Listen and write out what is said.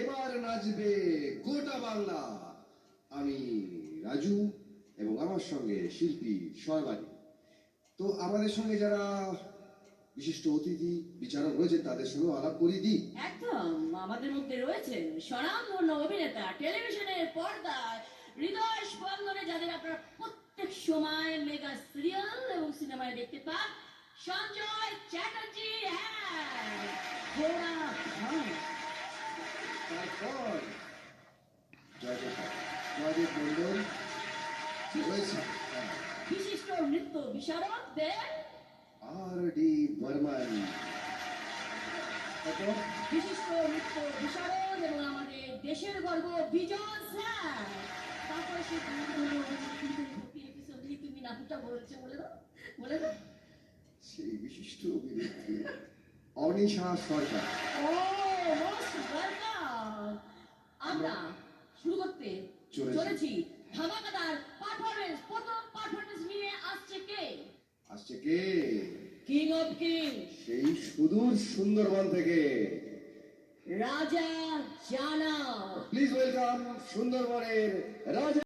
এবার নাচবে গোটা বাংলা। আমি রাজু এবং আমার সঙ্গে শিল্পী সর্বাণী। তো আমাদের সঙ্গে যারা বিশিষ্ট অতিথি বিচারক রয়েছেন তাদের সঙ্গে আলাপ করিয়ে দিই। একদম আমাদের মধ্যে রয়েছেন স্বনামধন্য অভিনেতা, টেলিভিশনের পর্দায় হৃদয় স্পন্দনে যাদের আপনারা প্রত্যেক সময় মেগা সিরিয়াল এবং সিনেমায় দেখতে পান, সঞ্জয় চ্যাটার্জি। তারপর জয়দেব মন্ডল রয়েছে, বিশিষ্ট নৃত্য বিশারদ দেব আর.ডি. বর্মন, বিশিষ্ট নৃত্য বিশারদ এবং আমাদের দেশের গর্ব বিজন স্যার। তারপরে সে তুমি নামটা বলছে, বলে দাও। সেই বিশিষ্ট অভিনেত্রী অনিশা সরকার। ও মোস্ট ওয়েলকাম। আমরা শুরু করতে চলেছি ধামাকাদার পারফরমেন্স। প্রথম পারফরমেন্স নিয়ে আসছে কে? কিং অফ কিং, সেই সুদূর সুন্দরবন থেকে রাজা জানা। প্লিজ ওয়েলকাম সুন্দরবনের রাজা।